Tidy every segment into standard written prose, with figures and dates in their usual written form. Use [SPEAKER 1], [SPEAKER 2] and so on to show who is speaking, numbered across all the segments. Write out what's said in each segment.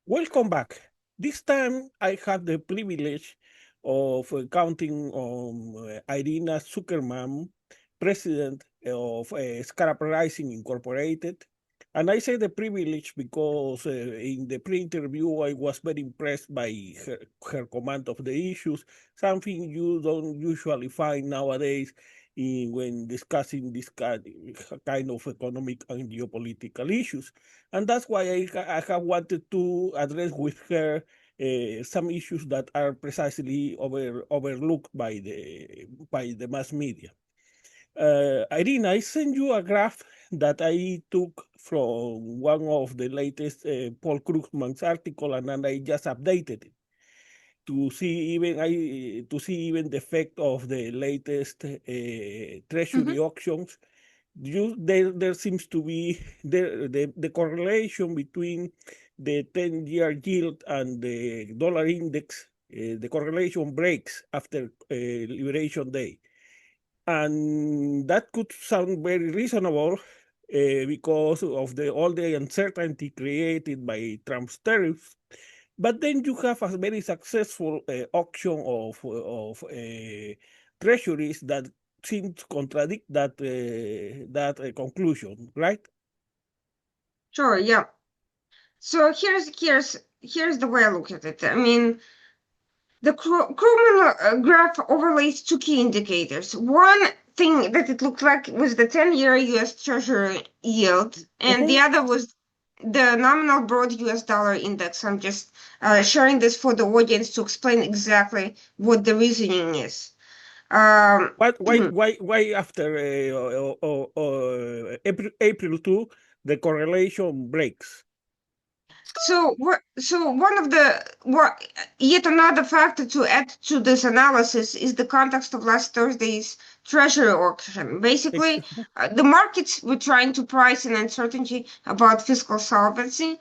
[SPEAKER 1] Welcome back. This time I have the privilege of counting on IRINA Tsukerman, president of Scrap Rising Incorporated. And I say the privilege because in the pre-interview I was very impressed by her command of the issues, something you don't usually find nowadays when discussing this kind of economic and geopolitical issues. And that's why I have wanted to address with her some issues that are precisely overlooked by the mass media. Irene, I sent you a graph that I took from one of the latest Paul Krugman's article, and then I just updated it to see even the effect of the latest treasury auctions. There seems to be the correlation between the 10-year yield and the dollar index. The correlation breaks after Liberation Day. And that could sound very reasonable because of all the uncertainty created by Trump's tariffs. But then you have a very successful auction of treasuries that seem to contradict that conclusion, right?
[SPEAKER 2] Sure, yeah. So here's the way I look at it. I mean, the Krugman graph overlays two key indicators. One thing that it looked like was the 10-year U.S. Treasury yield, and the other was the nominal broad U.S. dollar index. I'm just sharing this for the audience to explain exactly what the reasoning is.
[SPEAKER 1] Why after April 2 the correlation breaks?
[SPEAKER 2] So one of yet another factor to add to this analysis is the context of last Thursday's Treasury auction. Basically, the markets were trying to price in uncertainty about fiscal solvency,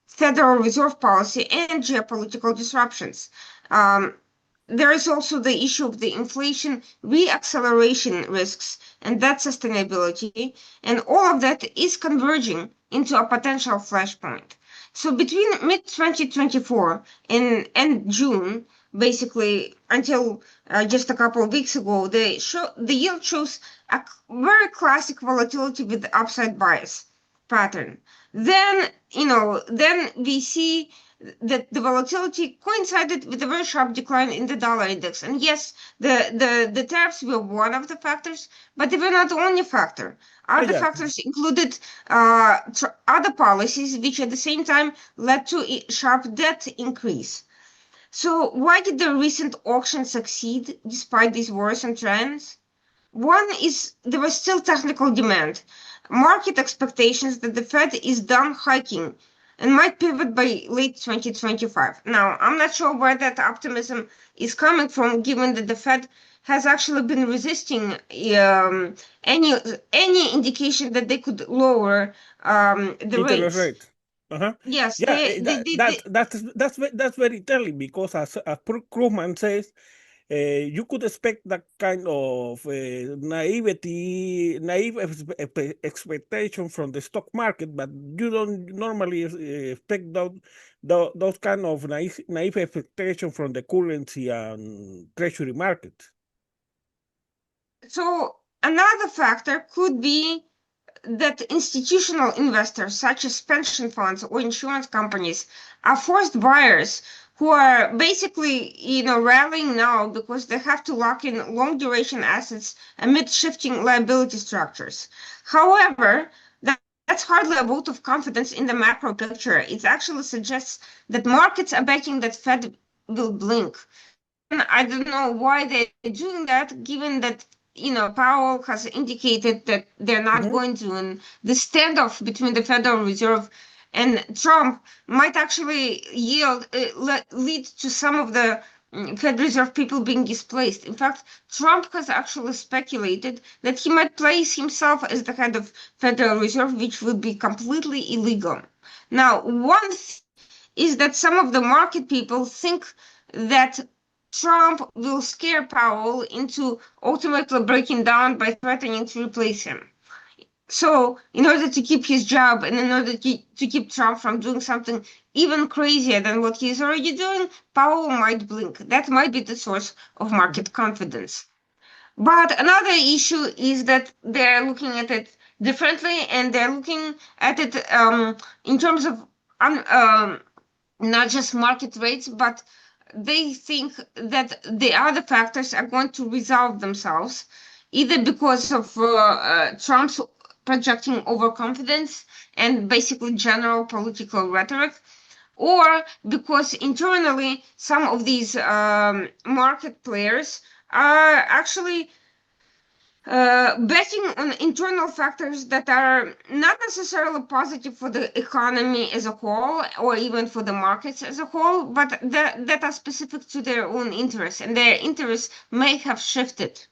[SPEAKER 2] Federal Reserve policy, and geopolitical disruptions. There is also the issue of the inflation reacceleration risks and debt sustainability, and all of that is converging into a potential flashpoint. So between mid-2024 and June, basically until just a couple of weeks ago, the yield shows a very classic volatility with upside bias pattern. Then we see that the volatility coincided with a very sharp decline in the dollar index. And yes, the tariffs were one of the factors, but they were not the only factor. Other factors included other policies, which at the same time led to a sharp debt increase. So why did the recent auction succeed despite these worrisome trends? One is there was still technical demand. Market expectations that the Fed is done hiking and might pivot by late 2025. Now, I'm not sure where that optimism is coming from, given that the Fed has actually been resisting any indication that they could lower the
[SPEAKER 1] Interest
[SPEAKER 2] rates.
[SPEAKER 1] rate. Uh-huh.
[SPEAKER 2] Yes,
[SPEAKER 1] Yeah,
[SPEAKER 2] they
[SPEAKER 1] that's very telling because as Krugman says, you could expect that kind of naive expectation from the stock market, but you don't normally expect those kind of naive expectation from the currency and treasury market.
[SPEAKER 2] So another factor could be that institutional investors, such as pension funds or insurance companies, are forced buyers who are basically, rallying now because they have to lock in long duration assets amid shifting liability structures. However, that's hardly a vote of confidence in the macro picture. It actually suggests that markets are betting that Fed will blink. And I don't know why they're doing that, given that Powell has indicated that they're not going to, and the standoff between the Federal Reserve and Trump might actually lead to some of the Fed Reserve people being displaced. In fact, Trump has actually speculated that he might place himself as the head of Federal Reserve, which would be completely illegal. Now, one is that some of the market people think that Trump will scare Powell into ultimately breaking down by threatening to replace him. So, in order to keep his job and in order to keep Trump from doing something even crazier than what he's already doing, Powell might blink. That might be the source of
[SPEAKER 1] Mhm.
[SPEAKER 2] market confidence. But another issue is that they're looking at it differently, and they're looking at it in terms of not just market rates, but they think that the other factors are going to resolve themselves, either because of Trump's projecting overconfidence and basically general political rhetoric, or because internally some of these market players are actually betting on internal factors that are not necessarily positive for the economy as a whole or even for the markets as a whole, but that are specific to their own interests, and their interests may have shifted.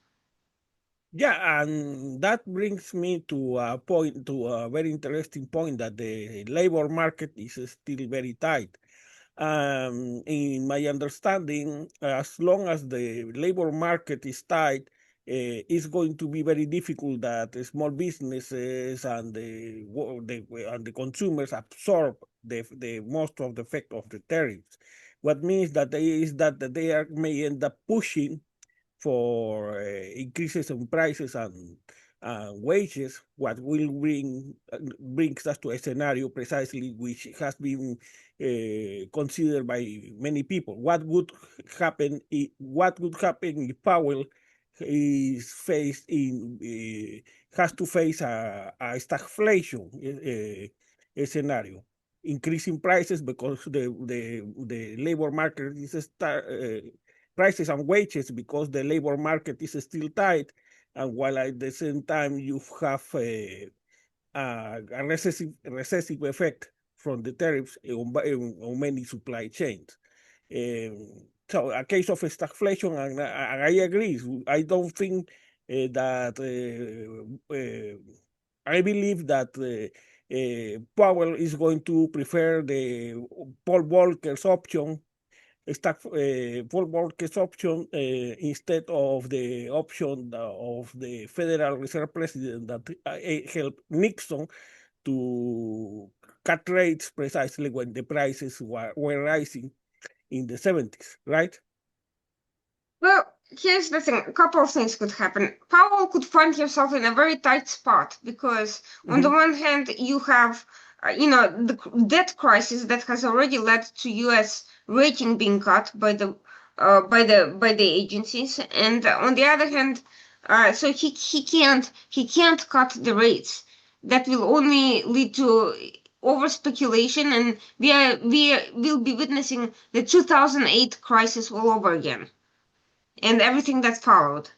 [SPEAKER 1] Yeah, and that brings me to a point, to a very interesting point that the labor market is still very tight. In my understanding, as long as the labor market is tight, it's going to be very difficult that the small businesses and the consumers absorb the most of the effect of the tariffs. What means that they may end up pushing for increases in prices and wages, what will brings us to a scenario precisely which has been considered by many people. What would happen if Powell is faced in has to face a stagflation scenario, increasing prices because the labor market is prices and wages because the labor market is still tight, and while at the same time you have a recessive effect from the tariffs on many supply chains. So a case of stagflation, and I agree. I don't think that I believe that Powell is going to prefer the Paul Volcker's option, full market option instead of the option of the Federal Reserve President that helped Nixon to cut rates precisely when the prices were rising in the 70s, right?
[SPEAKER 2] Well, here's the thing. A couple of things could happen. Powell could find himself in a very tight spot because, on the
[SPEAKER 1] Mm-hmm.
[SPEAKER 2] one hand, you have, the debt crisis that has already led to U.S. rating being cut by the agencies, and on the other hand, so he can't cut the rates. That will only lead to over speculation, and we will be witnessing the 2008 crisis all over again and everything that followed.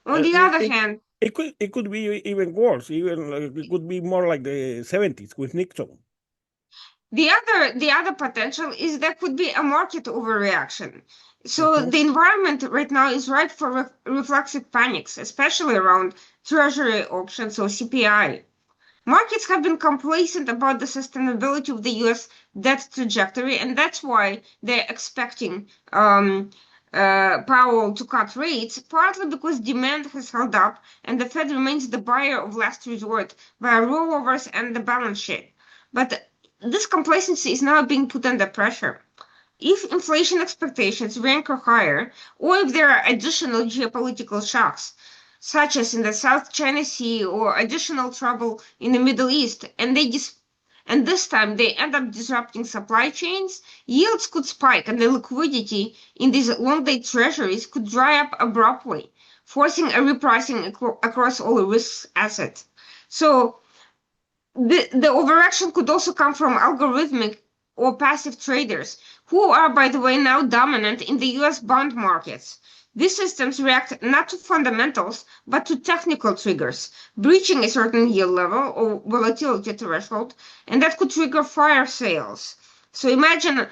[SPEAKER 2] On
[SPEAKER 1] Uh,
[SPEAKER 2] the
[SPEAKER 1] it,
[SPEAKER 2] other
[SPEAKER 1] it,
[SPEAKER 2] hand,
[SPEAKER 1] it could be even worse. Even it could be more like the 70s with Nixon.
[SPEAKER 2] the other potential is there could be a market overreaction. So
[SPEAKER 1] Mm-hmm.
[SPEAKER 2] the environment right now is ripe for reflexive panics, especially around treasury options or CPI. Markets have been complacent about the sustainability of the US debt trajectory, and that's why they're expecting Powell to cut rates, partly because demand has held up and the Fed remains the buyer of last resort via rollovers and the balance sheet. But this complacency is now being put under pressure. If inflation expectations rank higher, or if there are additional geopolitical shocks, such as in the South China Sea or additional trouble in the Middle East, and this time they end up disrupting supply chains, yields could spike and the liquidity in these long-dated treasuries could dry up abruptly, forcing a repricing across all risk assets. So the overaction could also come from algorithmic or passive traders, who are, by the way, now dominant in the US bond markets. These systems react not to fundamentals, but to technical triggers, breaching a certain yield level or volatility threshold, and that could trigger fire sales. So imagine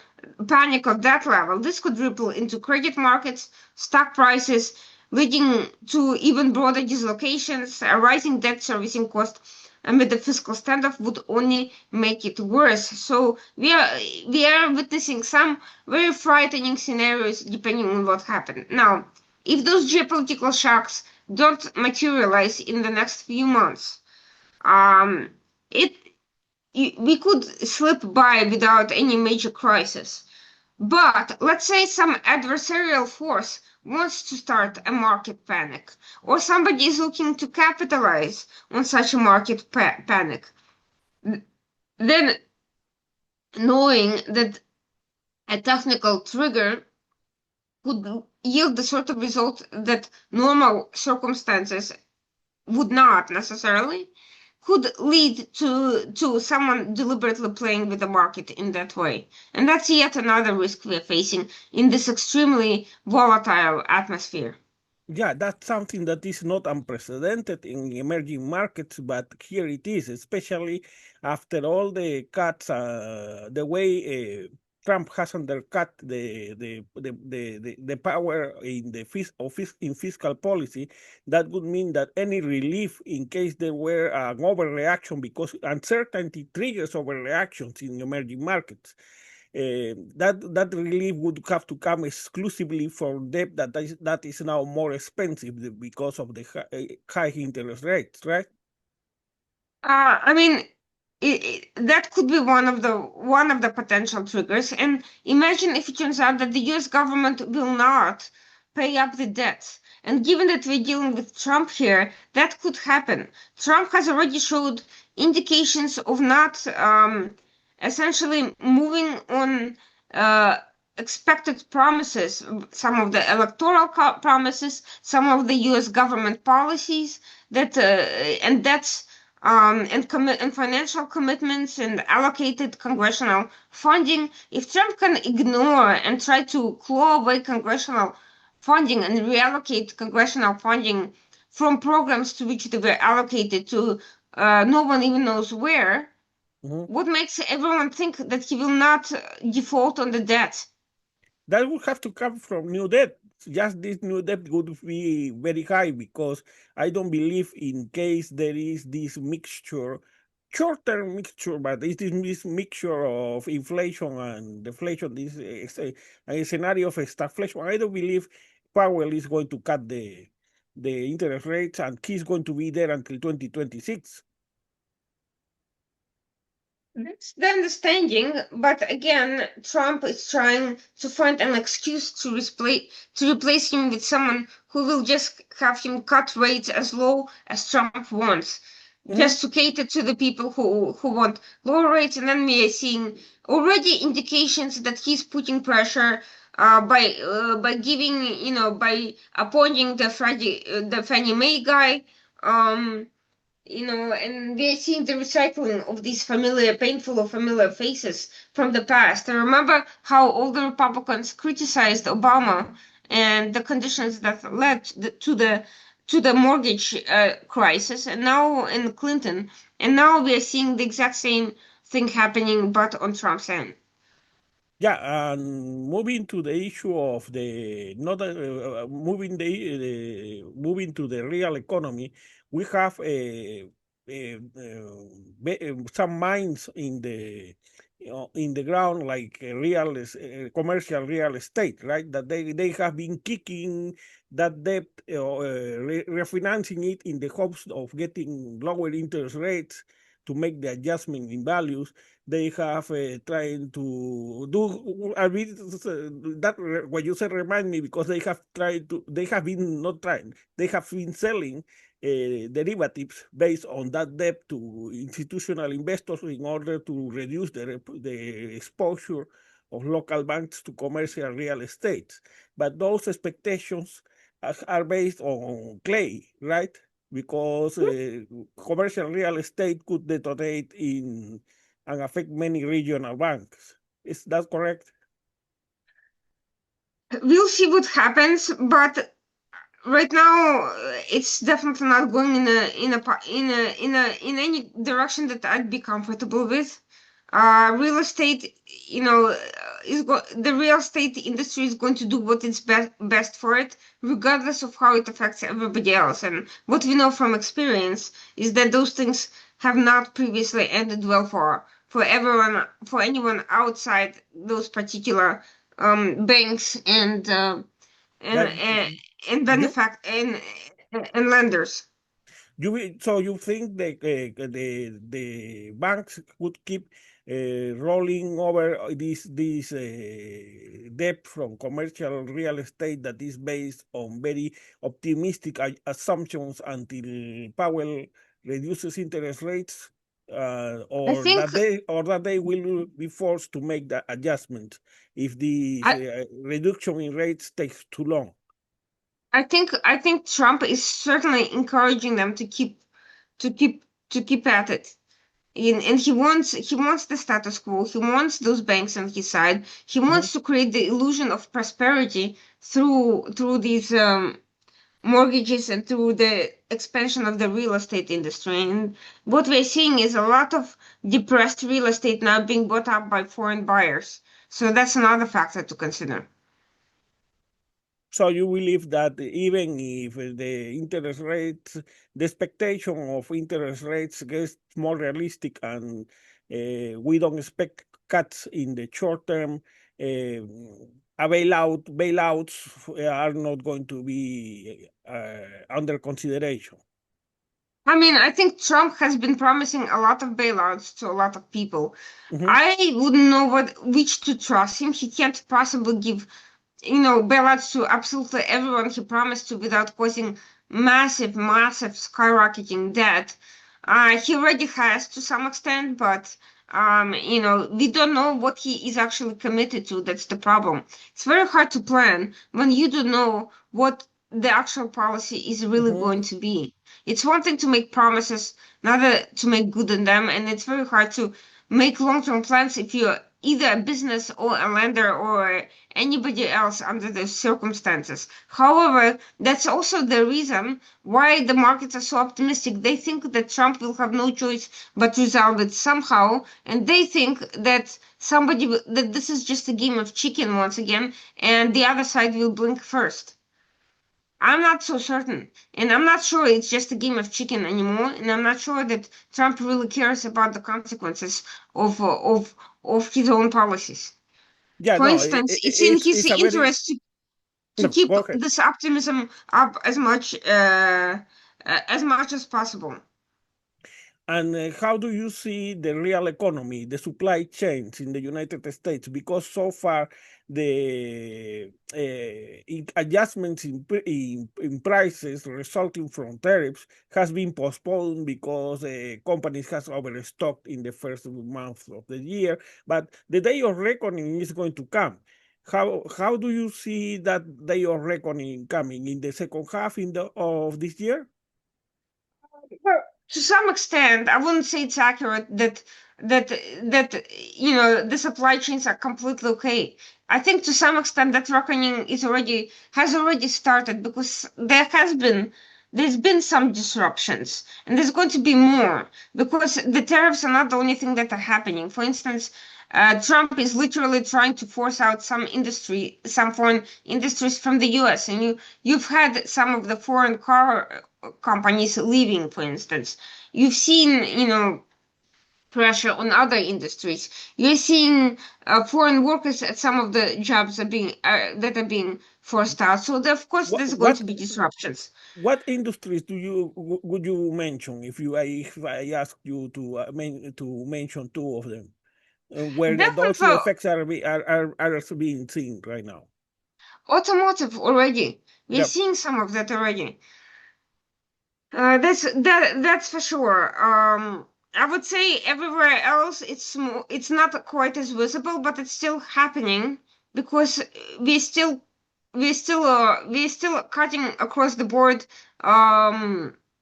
[SPEAKER 2] panic at that level. This could ripple into credit markets, stock prices, leading to even broader dislocations, a rising debt servicing cost amid the fiscal standoff would only make it worse. So we are witnessing some very frightening scenarios depending on what happened. Now, if those geopolitical shocks don't materialize in the next few months, um, it we could slip by without any major crisis. But let's say some adversarial force wants to start a market panic, or somebody is looking to capitalize on such a market panic. Then, knowing that a technical trigger could yield the sort of result that normal circumstances would not necessarily, could lead to someone deliberately playing with the market in that way. And that's yet another risk we're facing in this extremely volatile atmosphere.
[SPEAKER 1] Yeah, that's something that is not unprecedented in emerging markets, but here it is, especially after all the cuts, the way Trump has undercut the power in the in fiscal policy. That would mean that any relief, in case there were an overreaction, because uncertainty triggers overreactions in emerging markets, that relief would have to come exclusively for debt that is now more expensive because of the high interest rates, right?
[SPEAKER 2] I mean, that could be one of the potential triggers. And imagine if it turns out that the U.S. government will not pay up the debts. And given that we're dealing with Trump here, that could happen. Trump has already showed indications of not essentially moving on uh, expected promises, some of the electoral promises, some of the U.S. government policies that and that's and financial commitments and allocated congressional funding. If Trump can ignore and try to claw away congressional funding and reallocate congressional funding from programs to which they were allocated to no one even knows where,
[SPEAKER 1] Mhm.
[SPEAKER 2] what makes everyone think that he will not default on the debt?
[SPEAKER 1] That would have to come from new debt. Just this new debt would be very high because I don't believe in case there is this mixture, short-term mixture, but it is this mixture of inflation and deflation. This is a scenario of stagflation. I don't believe Powell is going to cut the interest rates, and he's going to be there until 2026.
[SPEAKER 2] That's the understanding, but again, Trump is trying to find an excuse to replace him with someone who will just have him cut rates as low as Trump wants,
[SPEAKER 1] Mhm.
[SPEAKER 2] just to cater to the people who want lower rates. And then we are seeing already indications that he's putting pressure by giving, by appointing the Fannie Mae guy. Um, and we're seeing the recycling of these painful or familiar faces from the past. I remember how all the Republicans criticized Obama and the conditions that led to the mortgage crisis, and now in Clinton, and now we are seeing the exact same thing happening, but on Trump's end.
[SPEAKER 1] Yeah, and moving to the issue of the not moving to the real economy, we have some mines in the ground like commercial real estate, right? That they have been kicking that debt, refinancing it in the hopes of getting lower interest rates to make the adjustment in values. They have trying to do that what you said remind me, because they have been not trying, they have been selling derivatives based on that debt to institutional investors in order to reduce the exposure of local banks to commercial real estate. But those expectations are based on clay, right? Because commercial real estate could detonate in and affect many regional banks. Is that correct?
[SPEAKER 2] We'll see what happens, but right now it's definitely not going in any direction that I'd be comfortable with. Real estate, the real estate industry is going to do what is best for it, regardless of how it affects everybody else. And what we know from experience is that those things have not previously ended well for everyone, for anyone outside those particular banks and
[SPEAKER 1] That
[SPEAKER 2] and
[SPEAKER 1] the,
[SPEAKER 2] benefact and lenders.
[SPEAKER 1] So you think that the banks could keep rolling over this debt from commercial real estate that is based on very optimistic assumptions until Powell reduces interest rates,
[SPEAKER 2] I think
[SPEAKER 1] or that they will be forced to make the adjustment if the
[SPEAKER 2] I,
[SPEAKER 1] reduction in rates takes too long.
[SPEAKER 2] I think Trump is certainly encouraging them to keep to keep at it. And he wants the status quo. He wants those banks on his side. He
[SPEAKER 1] Mhm.
[SPEAKER 2] wants to create the illusion of prosperity through these mortgages and through the expansion of the real estate industry. And what we're seeing is a lot of depressed real estate now being bought up by foreign buyers. So that's another factor to consider.
[SPEAKER 1] So you believe that even if the interest rates, the expectation of interest rates gets more realistic, and we don't expect cuts in the short term, bailouts are not going to be under consideration.
[SPEAKER 2] I mean, I think Trump has been promising a lot of bailouts to a lot of people.
[SPEAKER 1] Mhm.
[SPEAKER 2] I wouldn't know which to trust him. He can't possibly give bailouts to absolutely everyone he promised to without causing massive skyrocketing debt. He already has to some extent, but we don't know what he is actually committed to. That's the problem. It's very hard to plan when you don't know what the actual policy is really going
[SPEAKER 1] Mhm.
[SPEAKER 2] to be. It's one thing to make promises, another to make good on them, and it's very hard to make long-term plans if you're either a business or a lender or anybody else under those circumstances. However, that's also the reason why the markets are so optimistic. They think that Trump will have no choice but to resolve it somehow, and they think that that this is just a game of chicken once again, and the other side will blink first. I'm not so certain, and I'm not sure it's just a game of chicken anymore, and I'm not sure that Trump really cares about the consequences of uh, of of his own policies.
[SPEAKER 1] Yeah,
[SPEAKER 2] For
[SPEAKER 1] no,
[SPEAKER 2] instance, it's in his
[SPEAKER 1] it's a very
[SPEAKER 2] interest to
[SPEAKER 1] no.
[SPEAKER 2] keep
[SPEAKER 1] Go ahead.
[SPEAKER 2] this optimism up as much as possible.
[SPEAKER 1] And how do you see the real economy, the supply chains in the United States? Because so far the adjustments in prices resulting from tariffs has been postponed because companies has overstocked in the first month of the year. But the day of reckoning is going to come. How do you see that day of reckoning coming in the second half of this year?
[SPEAKER 2] Well, to some extent, I wouldn't say it's accurate that that the supply chains are completely okay. I think to some extent that reckoning has already started because there's been some disruptions and there's going to be more because the tariffs are not the only thing that are happening. For instance, Trump is literally trying to force out some foreign industries from the U.S. and you've had some of the foreign car companies leaving, for instance. You've seen, pressure on other industries. You're seeing foreign workers at some of the jobs that are being forced out. So of course,
[SPEAKER 1] What
[SPEAKER 2] there's going
[SPEAKER 1] what
[SPEAKER 2] to be disruptions.
[SPEAKER 1] What industries would you mention if I ask you to mention two of them where those
[SPEAKER 2] Definitely
[SPEAKER 1] effects are being seen right now?
[SPEAKER 2] automotive already. We're
[SPEAKER 1] Yep.
[SPEAKER 2] seeing some of that already. That's for sure. I would say everywhere else it's not quite as visible, but it's still happening because we still we're still cutting across the board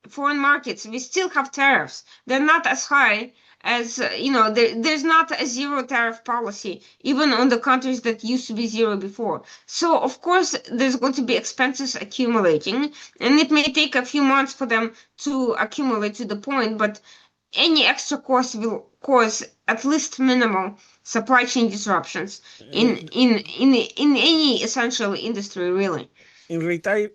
[SPEAKER 2] foreign markets. We still have tariffs. They're not as high as there's not a zero tariff policy even on the countries that used to be zero before. So of course there's going to be expenses accumulating and it may take a few months for them to accumulate to the point, but any extra cost will cause at least minimal supply chain disruptions
[SPEAKER 1] In,
[SPEAKER 2] in any essential industry, really.
[SPEAKER 1] in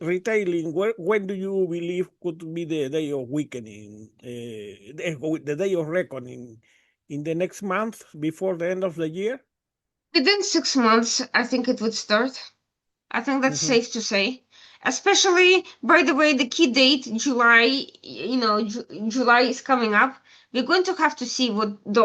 [SPEAKER 1] retailing, when do you believe could be the day of weakening, the day of reckoning, in the next month before the end of the year?
[SPEAKER 2] Within 6 months, I think it would start. I think that's
[SPEAKER 1] Mhm.
[SPEAKER 2] safe to say. Especially, by the way, the key date, July, July is coming up. We're going to have to see what the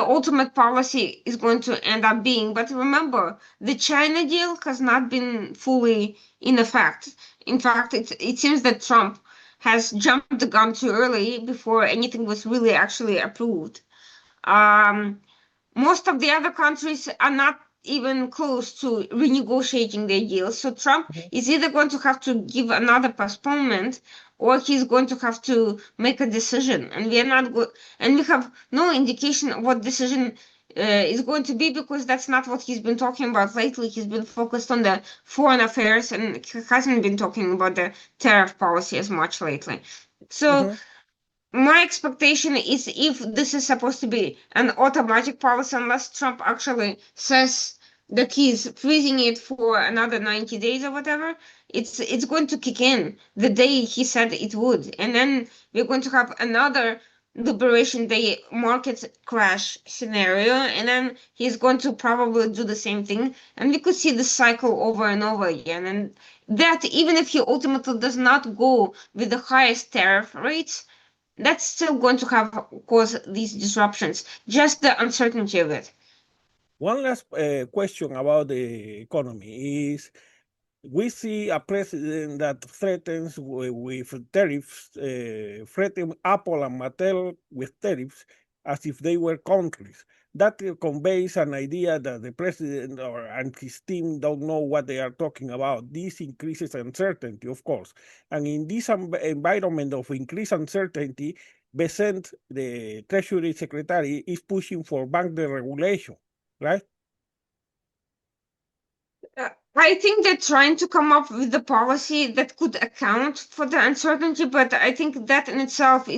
[SPEAKER 2] ultimate policy is going to end up being. But remember, the China deal has not been fully in effect. In fact, it seems that Trump has jumped the gun too early before anything was really actually approved. Um, Most of the other countries are not even close to renegotiating their deals. So Trump
[SPEAKER 1] Mhm.
[SPEAKER 2] is either going to have to give another postponement or he's going to have to make a decision. And we are not go- and we have no indication of what decision is going to be because that's not what he's been talking about lately. He's been focused on the foreign affairs and he hasn't been talking about the tariff policy as much lately. So
[SPEAKER 1] Mhm.
[SPEAKER 2] my expectation is if this is supposed to be an automatic policy, unless Trump actually says that he's freezing it for another 90 days or whatever, it's going to kick in the day he said it would. And then we're going to have another Liberation Day market crash scenario, and then he's going to probably do the same thing. And we could see the cycle over and over again. And that even if he ultimately does not go with the highest tariff rates, that's still going to have cause these disruptions. Just the uncertainty of it.
[SPEAKER 1] One last question about the economy is we see a president that threatens with tariffs, threaten Apple and Mattel with tariffs as if they were countries. That conveys an idea that the president and his team don't know what they are talking about. This increases uncertainty, of course. And in this environment of increased uncertainty, Besant, the Treasury Secretary, is pushing for bank deregulation, right?
[SPEAKER 2] I think they're trying to come up with a policy that could account for the uncertainty, but I think that in itself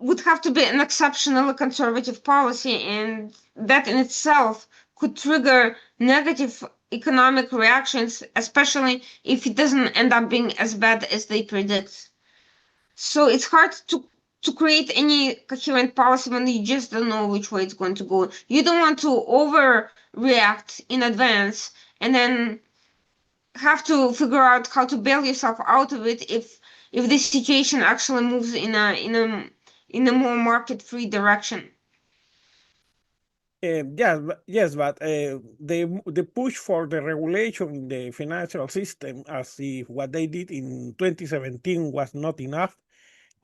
[SPEAKER 2] would have to be an exceptionally conservative policy, and that in itself could trigger negative economic reactions, especially if it doesn't end up being as bad as they predict. So it's hard to create any coherent policy when you just don't know which way it's going to go. You don't want to overreact in advance and then have to figure out how to bail yourself out of it if the situation actually moves in a more market-free direction.
[SPEAKER 1] Yes, but the push for the regulation in the financial system, as if what they did in 2017 was not enough,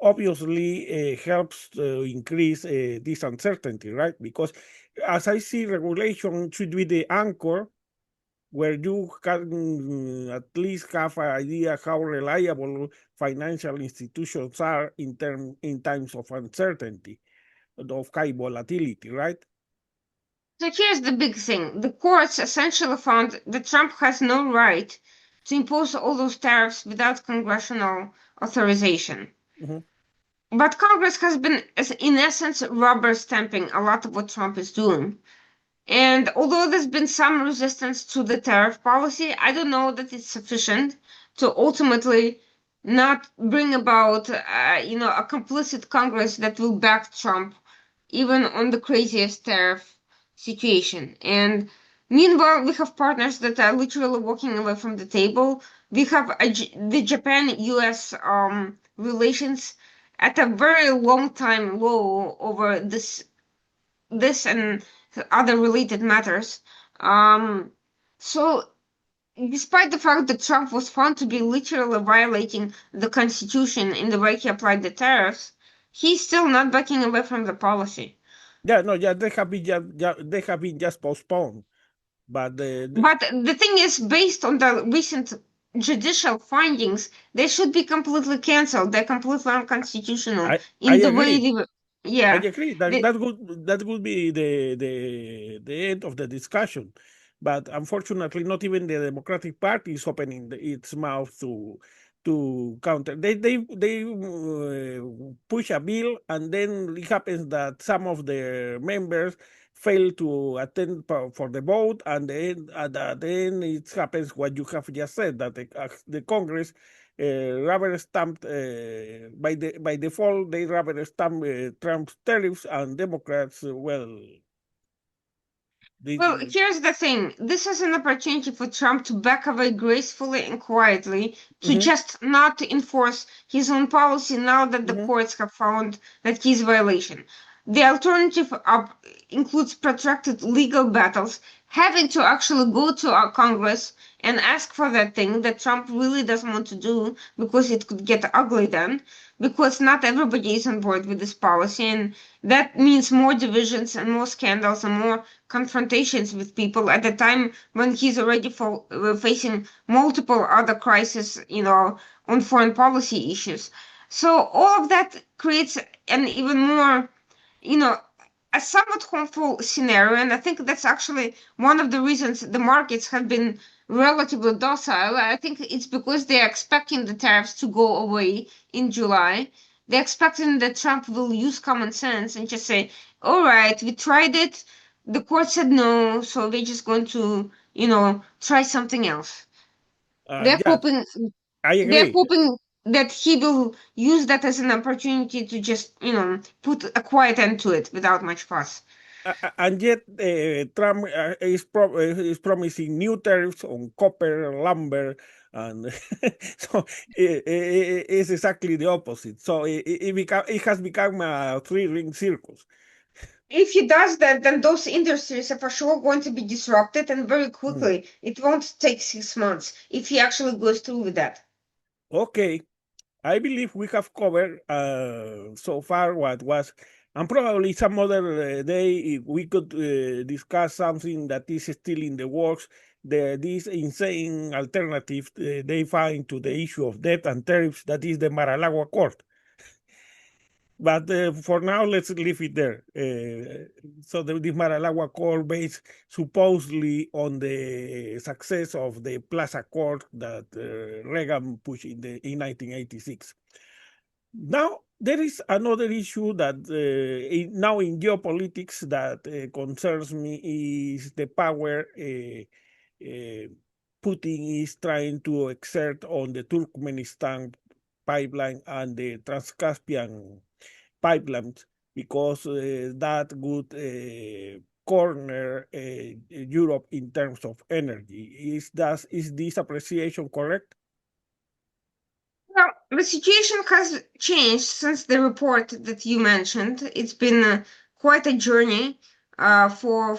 [SPEAKER 1] obviously helps to increase this uncertainty, right? Because as I see, regulation should be the anchor where you can at least have an idea how reliable financial institutions are in times of uncertainty, of high volatility, right?
[SPEAKER 2] So here's the big thing. The courts essentially found that Trump has no right to impose all those tariffs without congressional authorization.
[SPEAKER 1] Mhm.
[SPEAKER 2] But Congress has been, in essence, rubber stamping a lot of what Trump is doing. And although there's been some resistance to the tariff policy, I don't know that it's sufficient to ultimately not bring about, a complicit Congress that will back Trump, even on the craziest tariff situation. And meanwhile, we have partners that are literally walking away from the table. We have the Japan-U.S. Relations at a very long time low over this and other related matters. Um, so, despite the fact that Trump was found to be literally violating the Constitution in the way he applied the tariffs, he's still not backing away from the policy.
[SPEAKER 1] Yeah, no, yeah, they have been just postponed. But
[SPEAKER 2] But the thing is, based on the recent judicial findings, they should be completely canceled. They're completely unconstitutional
[SPEAKER 1] I
[SPEAKER 2] in the way
[SPEAKER 1] agree.
[SPEAKER 2] they were.
[SPEAKER 1] I
[SPEAKER 2] Yeah.
[SPEAKER 1] agree that would be the end of the discussion, but unfortunately, not even the Democratic Party is opening its mouth to counter. They push a bill, and then it happens that some of their members fail to attend for the vote, and then at the end it happens what you have just said, that the Congress rubber stamped by default. They rubber stamp Trump's tariffs, and Democrats, well,
[SPEAKER 2] Well, here's the thing. This is an opportunity for Trump to back away gracefully and quietly, to
[SPEAKER 1] Mhm,
[SPEAKER 2] just not enforce his own policy now that the
[SPEAKER 1] mhm.
[SPEAKER 2] courts have found that he's violation. The alternative includes protracted legal battles, having to actually go to our Congress and ask for that thing that Trump really doesn't want to do because it could get ugly then, because not everybody is on board with this policy, and that means more divisions and more scandals and more confrontations with people at the time when he's already facing multiple other crises, on foreign policy issues. So all of that creates an even more, you know, a somewhat hopeful scenario, and I think that's actually one of the reasons the markets have been relatively docile. I think it's because they're expecting the tariffs to go away in July. They're expecting that Trump will use common sense and just say, all right, we tried it. The court said no, so we're just going to, try something else. They're
[SPEAKER 1] Yeah,
[SPEAKER 2] hoping
[SPEAKER 1] I
[SPEAKER 2] they're
[SPEAKER 1] agree.
[SPEAKER 2] hoping that he will use that as an opportunity to just, put a quiet end to it without much fuss.
[SPEAKER 1] And yet, Trump is promising new tariffs on copper, lumber, and so it's exactly the opposite. So it has become a three-ring circus.
[SPEAKER 2] If he does that, then those industries are for sure going to be disrupted and very
[SPEAKER 1] Mm.
[SPEAKER 2] quickly. It won't take 6 months if he actually goes through with that.
[SPEAKER 1] Okay, I believe we have covered so far what was, and probably some other day we could discuss something that is still in the works. This insane alternative they find to the issue of debt and tariffs, that is the Mar-a-Lago Accord. But for now, let's leave it there. So this Mar-a-Lago Accord based supposedly on the success of the Plaza Accord that Reagan pushed in 1986. Now, there is another issue that now in geopolitics that concerns me is the power Putin is trying to exert on the Turkmenistan pipeline and the Transcaspian pipelines because that would corner Europe in terms of energy. Is this appreciation correct?
[SPEAKER 2] Well, the situation has changed since the report that you mentioned. It's been quite a journey for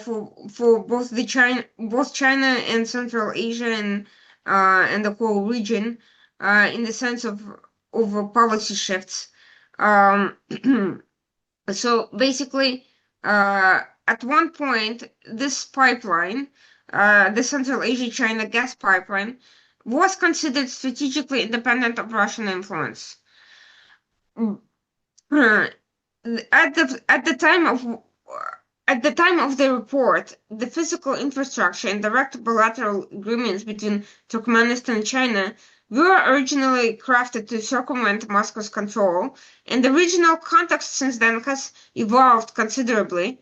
[SPEAKER 2] both China and Central Asia and the whole region in the sense of policy shifts. Um, So basically, at one point, this pipeline, the Central Asia China gas pipeline, was considered strategically independent of Russian influence. Uh, at the time of the report, the physical infrastructure and direct bilateral agreements between Turkmenistan and China were originally crafted to circumvent Moscow's control, and the regional context since then has evolved considerably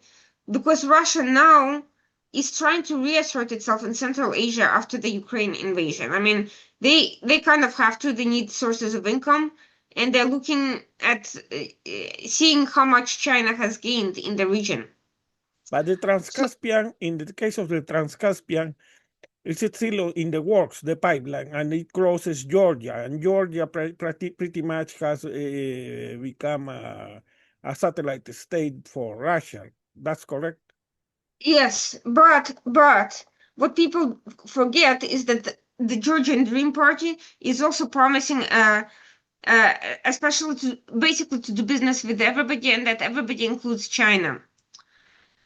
[SPEAKER 2] because Russia now is trying to reassert itself in Central Asia after the Ukraine invasion. I mean, they kind of have to. They need sources of income, and they're looking at seeing how much China has gained in the region.
[SPEAKER 1] But the
[SPEAKER 2] So
[SPEAKER 1] Transcaspian, in the case of the Transcaspian, it's still in the works, the pipeline, and it crosses Georgia, and Georgia pretty much has become a satellite state for Russia. That's correct.
[SPEAKER 2] yes, but what people forget is that the Georgian Dream Party is also promising, especially to basically to do business with everybody, and that everybody includes China,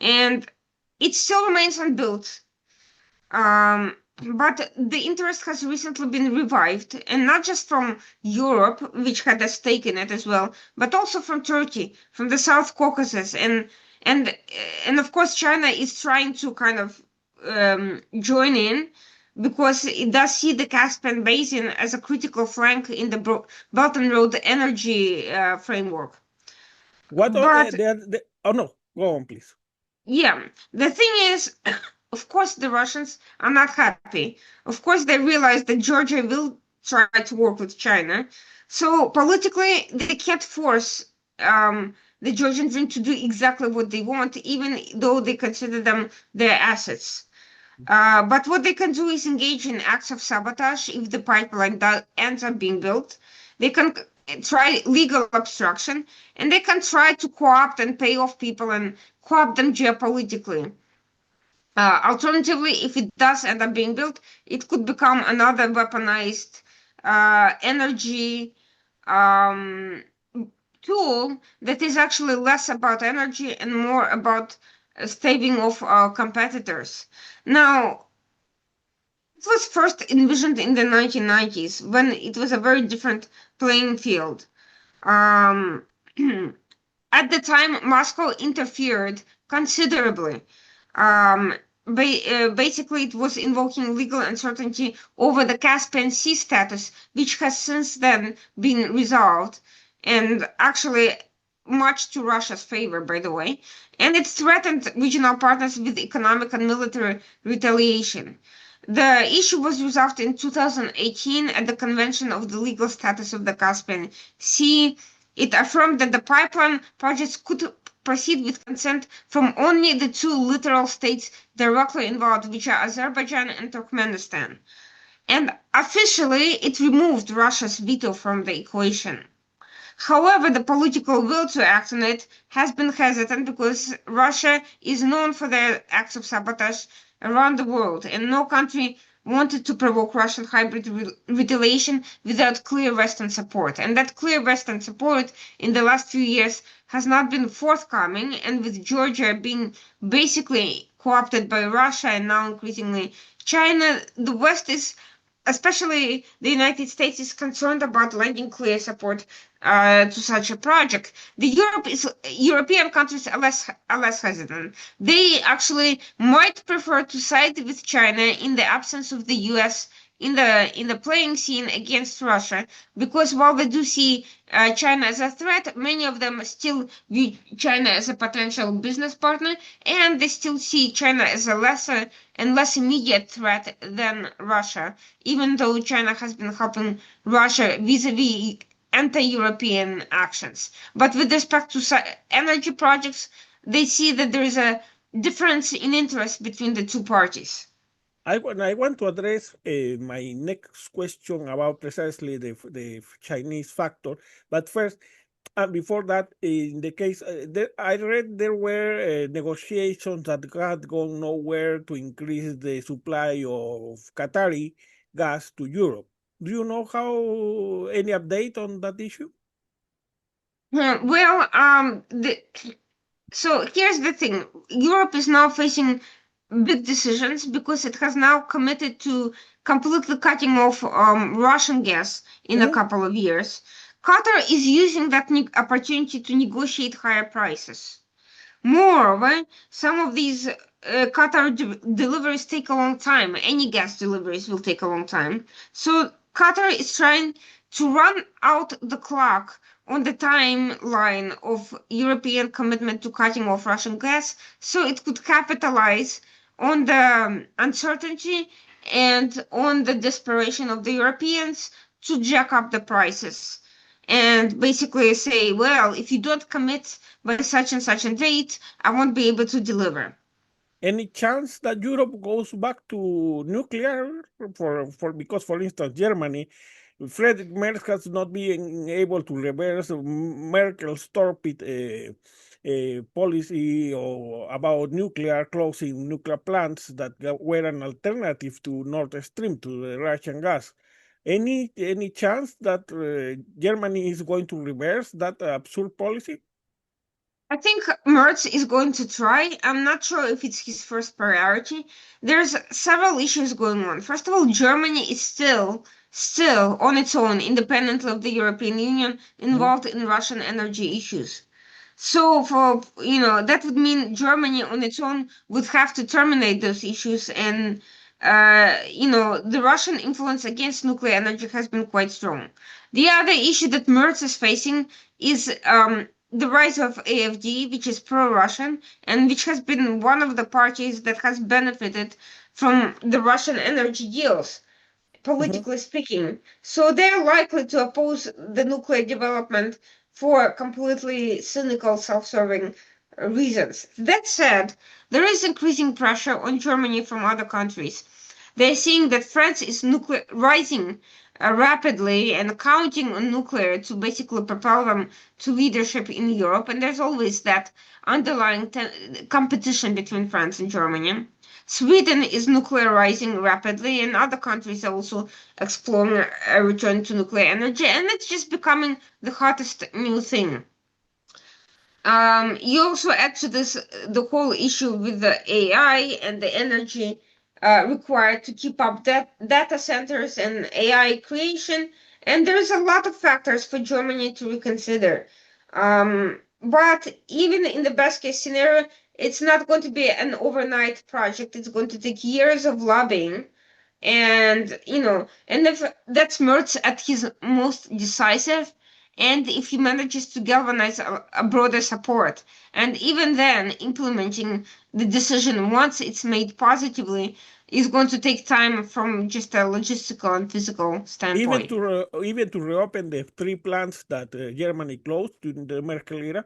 [SPEAKER 2] and it still remains unbuilt. But the interest has recently been revived, and not just from Europe, which had a stake in it as well, but also from Turkey, from the South Caucasus, and and of course China is trying to kind of join in because it does see the Caspian Basin as a critical flank in the Belt and Road energy framework.
[SPEAKER 1] What?
[SPEAKER 2] But
[SPEAKER 1] Oh no, go on, please.
[SPEAKER 2] yeah, the thing is, of course, the Russians are not happy. Of course, they realize that Georgia will try to work with China. So politically, they can't force the Georgian dream to do exactly what they want, even though they consider them their assets. But what they can do is engage in acts of sabotage if the pipeline ends up being built. They can try legal obstruction, and they can try to co-opt and pay off people and co-opt them geopolitically. Alternatively, if it does end up being built, it could become another weaponized energy um, tool that is actually less about energy and more about staving off competitors. Now, it was first envisioned in the 1990s when it was a very different playing field. Um, at the time, Moscow interfered considerably. Um, Basically, it was invoking legal uncertainty over the Caspian Sea status, which has since then been resolved, and actually much to Russia's favor, by the way. And it threatened regional partners with economic and military retaliation. The issue was resolved in 2018 at the Convention of the Legal Status of the Caspian Sea. It affirmed that the pipeline projects could proceed with consent from only the two littoral states directly involved, which are Azerbaijan and Turkmenistan. And officially, it removed Russia's veto from the equation. However, the political will to act on it has been hesitant because Russia is known for their acts of sabotage around the world, and no country wanted to provoke Russian hybrid retaliation without clear Western support. And that clear Western support in the last few years has not been forthcoming, and with Georgia being basically co-opted by Russia and now increasingly China, the West is, especially the United States, is concerned about lending clear support to such a project. European countries are less hesitant. They actually might prefer to side with China in the absence of the U.S. in the playing scene against Russia, because while they do see China as a threat, many of them still view China as a potential business partner, and they still see China as a lesser and less immediate threat than Russia, even though China has been helping Russia vis-a-vis anti-European actions. But with respect to energy projects, they see that there is a difference in interest between the two parties.
[SPEAKER 1] I want to address my next question about precisely the Chinese factor. But first, before that, in the case, I read there were negotiations that had gone nowhere to increase the supply of Qatari gas to Europe. Do you know how any update on that issue?
[SPEAKER 2] Well, so here's the thing. Europe is now facing big decisions because it has now committed to completely cutting off Russian gas in a
[SPEAKER 1] Mhm.
[SPEAKER 2] couple of years. Qatar is using that opportunity to negotiate higher prices. Moreover, some of these Qatar deliveries take a long time. Any gas deliveries will take a long time. So Qatar is trying to run out the clock on the timeline of European commitment to cutting off Russian gas, so it could capitalize on the uncertainty and on the desperation of the Europeans to jack up the prices and basically say, well, if you don't commit by such and such a date, I won't be able to deliver.
[SPEAKER 1] Any chance that Europe goes back to nuclear for because, for instance, Germany, Friedrich Merz has not been able to reverse Merkel's torpid policy or about nuclear, closing nuclear plants that were an alternative to Nord Stream, to the Russian gas. Any chance that Germany is going to reverse that absurd policy?
[SPEAKER 2] I think Merz is going to try. I'm not sure if it's his first priority. There's several issues going on. First of all, Germany is still on its own, independently of the European Union,
[SPEAKER 1] Mhm.
[SPEAKER 2] involved in Russian energy issues. So that would mean Germany on its own would have to terminate those issues, and the Russian influence against nuclear energy has been quite strong. The other issue that Merz is facing is the rise of AfD, which is pro-Russian and which has been one of the parties that has benefited from the Russian energy deals,
[SPEAKER 1] Mhm.
[SPEAKER 2] politically speaking. So they're likely to oppose the nuclear development for completely cynical, self-serving reasons. That said, there is increasing pressure on Germany from other countries. They're seeing that France is nuclear rising rapidly and counting on nuclear to basically propel them to leadership in Europe. And there's always that underlying competition between France and Germany. Sweden is nuclearizing rapidly, and other countries are also exploring a return to nuclear energy, and it's just becoming the hottest new thing. You also add to this the whole issue with the AI and the energy required to keep up data centers and AI creation, and there's a lot of factors for Germany to reconsider. But even in the best case scenario, it's not going to be an overnight project. It's going to take years of lobbying. And, and if that's Merz at his most decisive, and if he manages to galvanize a broader support, and even then, implementing the decision once it's made positively is going to take time from just a logistical and physical standpoint.
[SPEAKER 1] Even to reopen the three plants that Germany closed during the Merkel era,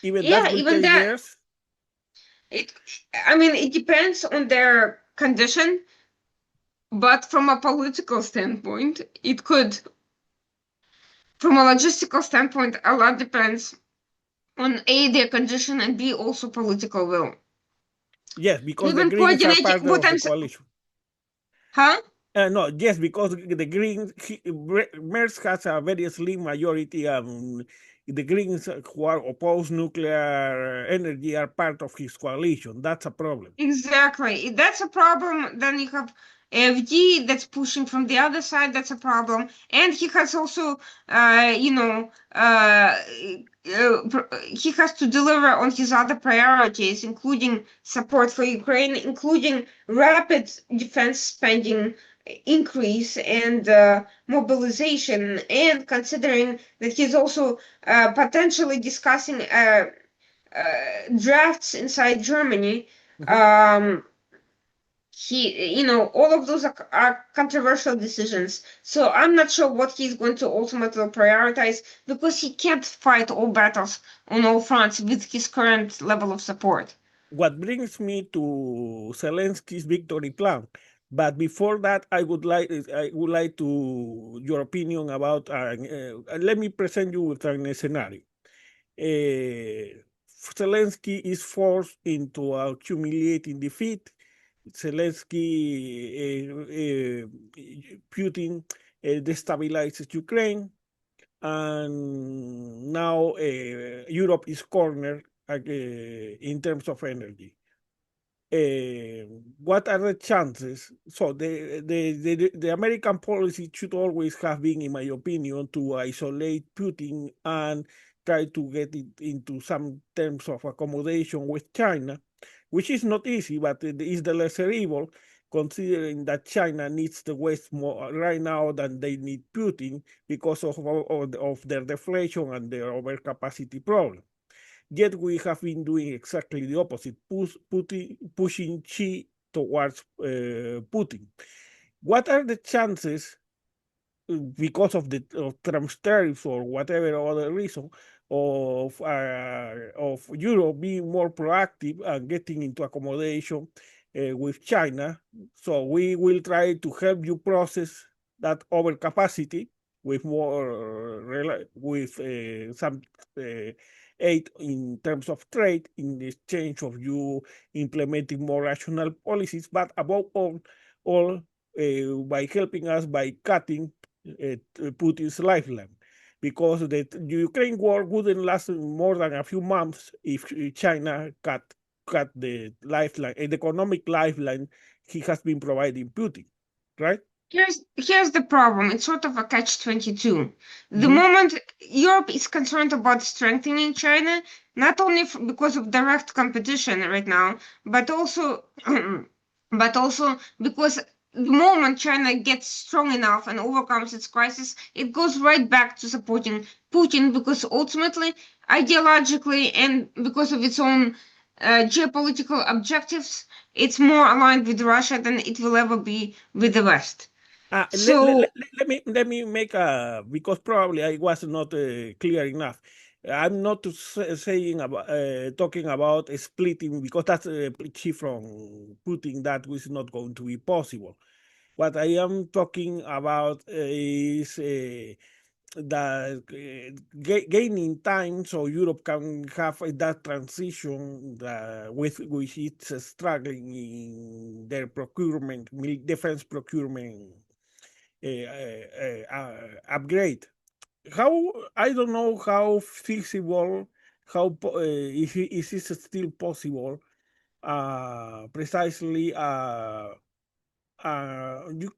[SPEAKER 1] even that
[SPEAKER 2] Yeah,
[SPEAKER 1] will
[SPEAKER 2] even
[SPEAKER 1] take
[SPEAKER 2] that,
[SPEAKER 1] years.
[SPEAKER 2] it, I mean, it depends on their condition, but from a political standpoint, it could. From a logistical standpoint, a lot depends on A, their condition, and B, also political will.
[SPEAKER 1] Yes, because the
[SPEAKER 2] Even
[SPEAKER 1] Greens are
[SPEAKER 2] coordinating
[SPEAKER 1] part
[SPEAKER 2] what
[SPEAKER 1] of
[SPEAKER 2] I'm
[SPEAKER 1] the
[SPEAKER 2] saying,
[SPEAKER 1] coalition.
[SPEAKER 2] huh?
[SPEAKER 1] No, yes, because the Greens, Merz has a very slim majority, and the Greens who are opposed nuclear energy are part of his coalition. That's a problem.
[SPEAKER 2] Exactly. If that's a problem, then you have AfD that's pushing from the other side. That's a problem. And he has also, he has to deliver on his other priorities, including support for Ukraine, including rapid defense spending increase and mobilization, and considering that he's also potentially discussing drafts inside Germany.
[SPEAKER 1] Mhm.
[SPEAKER 2] Um, all of those are controversial decisions. So I'm not sure what he's going to ultimately prioritize because he can't fight all battles on all fronts with his current level of support.
[SPEAKER 1] What brings me to Zelensky's victory plan. But before that, I would like to your opinion about. Let me present you with a scenario. Zelensky is forced into a humiliating defeat. Putin destabilizes Ukraine, and now Europe is cornered in terms of energy. uh, what are the chances? So the American policy should always have been, in my opinion, to isolate Putin and try to get it into some terms of accommodation with China, which is not easy, but it is the lesser evil, considering that China needs the West more right now than they need Putin because of their deflation and their overcapacity problem. Yet we have been doing exactly the opposite, pushing Xi towards Putin. What are the chances, because of the of Trump's tariffs or whatever other reason, of Europe being more proactive and getting into accommodation with China? So we will try to help you process that overcapacity with with some uh, aid in terms of trade in exchange of you implementing more rational policies, but above all by helping us by cutting Putin's lifeline, because the Ukraine war wouldn't last more than a few months if China cut the lifeline, the economic lifeline he has been providing Putin, right?
[SPEAKER 2] Here's the problem. It's sort of a catch-22. The
[SPEAKER 1] Mm-hmm.
[SPEAKER 2] moment Europe is concerned about strengthening China, not only because of direct competition right now, but also but also because the moment China gets strong enough and overcomes its crisis, it goes right back to supporting Putin because ultimately, ideologically, and because of its own geopolitical objectives, it's more aligned with Russia than it will ever be with the West. So
[SPEAKER 1] Let me make a, because probably I was not clear enough. I'm not saying about talking about splitting, because that's chief from Putin, that was not going to be possible. What I am talking about is that gaining time so Europe can have that transition with which it's struggling in their procurement, defense procurement upgrade. How, I don't know how feasible, is it still possible, precisely, you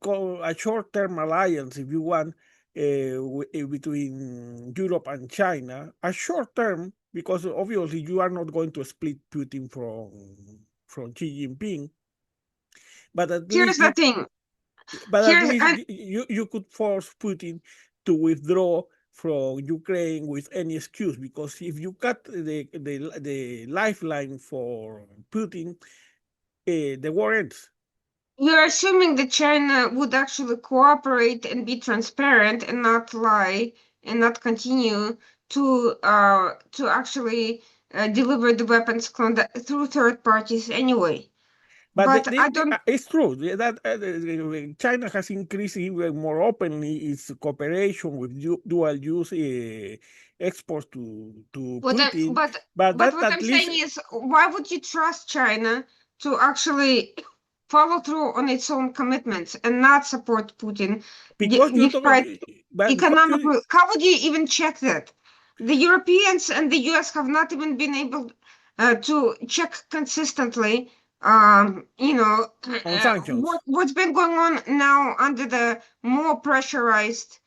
[SPEAKER 1] call a short-term alliance, if you want, between Europe and China, a short term, because obviously you are not going to split Putin from Xi Jinping, but at
[SPEAKER 2] here's
[SPEAKER 1] least
[SPEAKER 2] the thing. Here's and
[SPEAKER 1] you could force Putin to withdraw from Ukraine with any excuse, because if you cut the lifeline for Putin, the war ends.
[SPEAKER 2] you're assuming that China would actually cooperate and be transparent and not lie and not continue to actually deliver the weapons through third parties anyway.
[SPEAKER 1] But
[SPEAKER 2] But I don't.
[SPEAKER 1] it's true that China has increased even more openly its cooperation with dual use exports to
[SPEAKER 2] What I,
[SPEAKER 1] Putin,
[SPEAKER 2] but
[SPEAKER 1] but
[SPEAKER 2] but
[SPEAKER 1] that
[SPEAKER 2] what
[SPEAKER 1] at
[SPEAKER 2] I'm
[SPEAKER 1] least,
[SPEAKER 2] saying is, why would you trust China to actually follow through on its own commitments and not support Putin,
[SPEAKER 1] because you talk,
[SPEAKER 2] despite
[SPEAKER 1] but because
[SPEAKER 2] economic?
[SPEAKER 1] you,
[SPEAKER 2] How would you even check that? The Europeans and the US have not even been able to check consistently.
[SPEAKER 1] on sanctions.
[SPEAKER 2] What's been going on now under the more pressurized,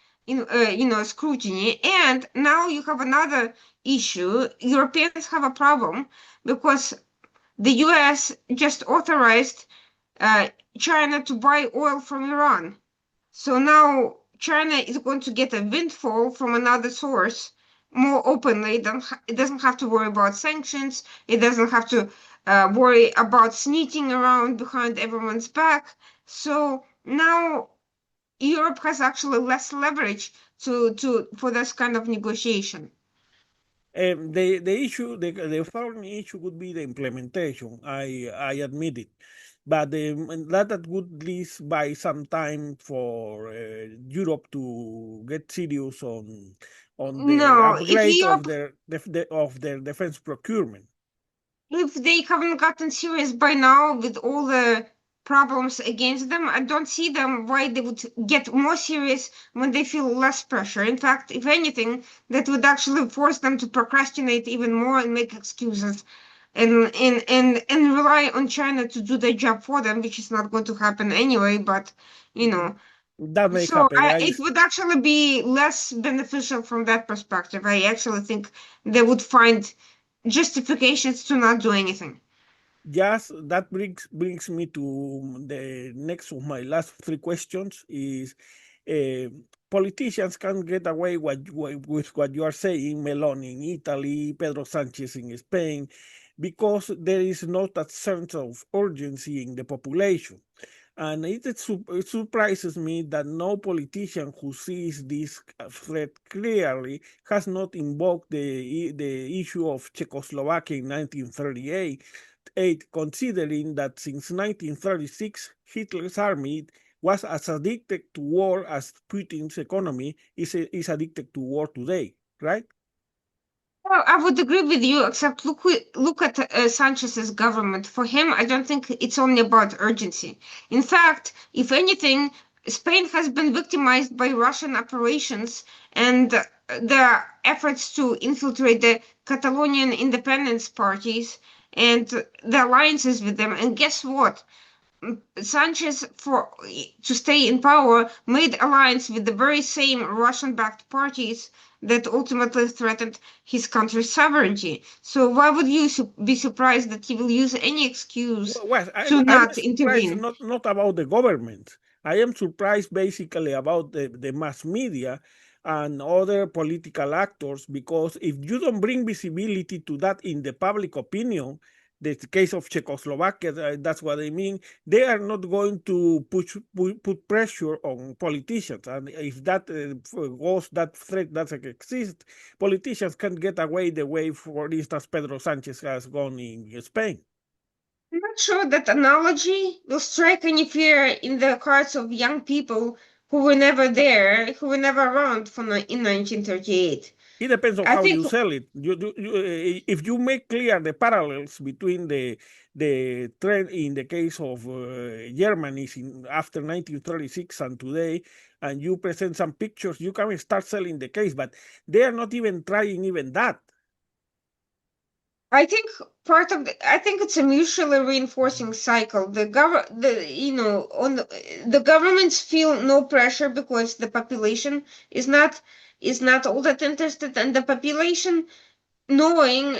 [SPEAKER 2] scrutiny, and now you have another issue. Europeans have a problem because the US just authorized uh, China to buy oil from Iran. So now China is going to get a windfall from another source more openly. It doesn't have to worry about sanctions. It doesn't have to worry about sneaking around behind everyone's back. So now Europe has actually less leverage to for this kind of negotiation.
[SPEAKER 1] The issue, the foreign issue would be the implementation. I admit it, but that would least buy some time for Europe to get serious on the
[SPEAKER 2] No, if
[SPEAKER 1] upgrade of
[SPEAKER 2] Europe
[SPEAKER 1] their defense procurement.
[SPEAKER 2] if they haven't gotten serious by now with all the problems against them, I don't see them why they would get more serious when they feel less pressure. In fact, if anything, that would actually force them to procrastinate even more and make excuses and rely on China to do their job for them, which is not going to happen anyway, but you
[SPEAKER 1] Mhm.
[SPEAKER 2] know.
[SPEAKER 1] That may
[SPEAKER 2] So
[SPEAKER 1] happen.
[SPEAKER 2] it would actually be less beneficial from that perspective. I actually think they would find justifications to not do anything.
[SPEAKER 1] Just that brings me to the next of my last three questions is, uh, politicians can get away with what you are saying, Meloni in Italy, Pedro Sanchez in Spain, because there is not a sense of urgency in the population. And it surprises me that no politician who sees this threat clearly has not invoked the issue of Czechoslovakia in 1938, considering that since 1936, Hitler's army was as addicted to war as Putin's economy is addicted to war today, right?
[SPEAKER 2] Well, I would agree with you, except look at Sanchez's government. For him, I don't think it's only about urgency. In fact, if anything, Spain has been victimized by Russian operations and the efforts to infiltrate the Catalonian independence parties and the alliances with them. And guess what? Sanchez, for to stay in power, made alliance with the very same Russian-backed parties that ultimately threatened his country's sovereignty. So why would you be surprised that he will use any excuse
[SPEAKER 1] Well,
[SPEAKER 2] to
[SPEAKER 1] I'm
[SPEAKER 2] not
[SPEAKER 1] surprised
[SPEAKER 2] intervene?
[SPEAKER 1] not about the government. I am surprised basically about the mass media and other political actors, because if you don't bring visibility to that in the public opinion, the case of Czechoslovakia, that's what I mean. They are not going to put pressure on politicians. And if that goes, that threat doesn't exist, politicians can get away the way, for instance, Pedro Sanchez has gone in Spain.
[SPEAKER 2] I'm not sure that analogy will strike any fear in the hearts of young people who were never there, who were never around in 1938.
[SPEAKER 1] It depends on
[SPEAKER 2] I
[SPEAKER 1] how
[SPEAKER 2] think
[SPEAKER 1] you sell it. If you make clear the parallels between the trend in the case of Germany after 1936 and today, and you present some pictures, you can start selling the case. But they are not even trying even that.
[SPEAKER 2] I think I think it's a mutually reinforcing cycle. The governments feel no pressure because the population is not all that interested, and the population knowing,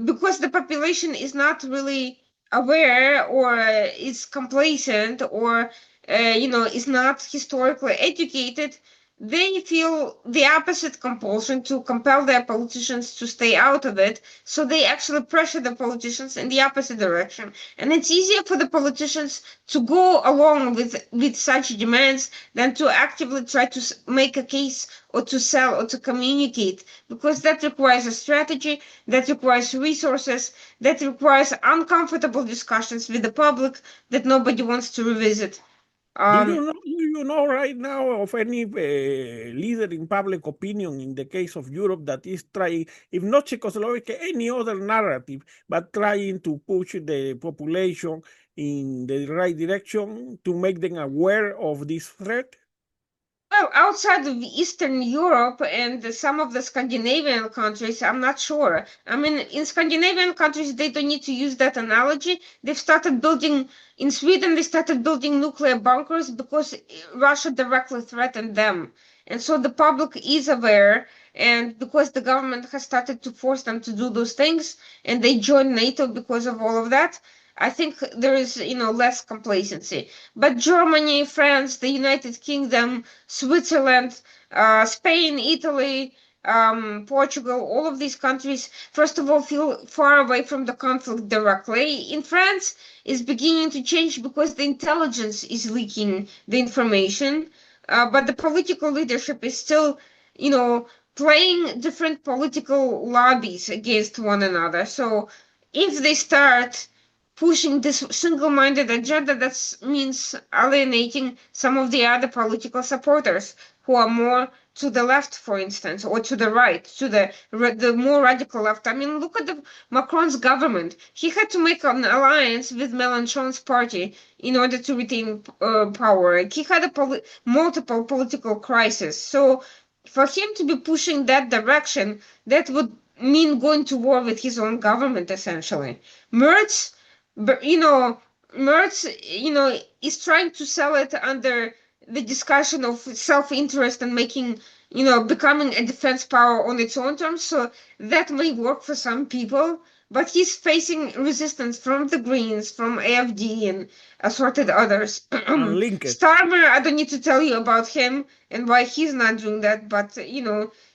[SPEAKER 2] because the population is not really aware or is complacent or, is not historically educated, they feel the opposite compulsion to compel their politicians to stay out of it. So they actually pressure the politicians in the opposite direction. And it's easier for the politicians to go along with such demands than to actively try to make a case or to sell or to communicate, because that requires a strategy, that requires resources, that requires uncomfortable discussions with the public that nobody wants to revisit. Um,
[SPEAKER 1] Do you know right now of any leader in public opinion in the case of Europe that is trying, if not Czechoslovakia, any other narrative, but trying to push the population in the right direction to make them aware of this threat?
[SPEAKER 2] Well, outside of Eastern Europe and some of the Scandinavian countries, I'm not sure. I mean, in Scandinavian countries, they don't need to use that analogy. They've started building, in Sweden, they started building nuclear bunkers because Russia directly threatened them. And so the public is aware, and because the government has started to force them to do those things, and they joined NATO because of all of that, I think there is, less complacency. But Germany, France, the United Kingdom, Switzerland, Spain, Italy, Portugal, all of these countries, first of all, feel far away from the conflict directly. In France, it's beginning to change because the intelligence is leaking the information, but the political leadership is still, playing different political lobbies against one another. So if they start pushing this single-minded agenda, that means alienating some of the other political supporters who are more to the left, for instance, or to the right, to the more radical left. I mean, look at Macron's government. He had to make an alliance with Mélenchon's party in order to retain power. He had multiple political crises. So for him to be pushing that direction, that would mean going to war with his own government, essentially. Merz, but Merz, is trying to sell it under the discussion of self-interest and making, becoming a defense power on its own terms. So that may work for some people, but he's facing resistance from the Greens, from AFD, and assorted others.
[SPEAKER 1] And link it.
[SPEAKER 2] Starmer, I don't need to tell you about him and why he's not doing that, but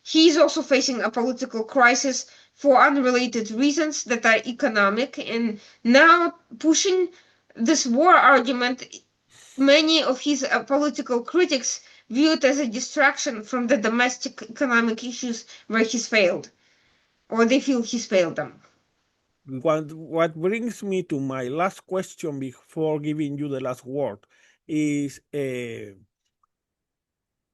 [SPEAKER 2] he's also facing a political crisis for unrelated reasons that are economic, and now pushing this war argument, many of his political critics view it as a distraction from the domestic economic issues where he's failed, or they feel he's failed them.
[SPEAKER 1] What brings me to my last question before giving you the last word is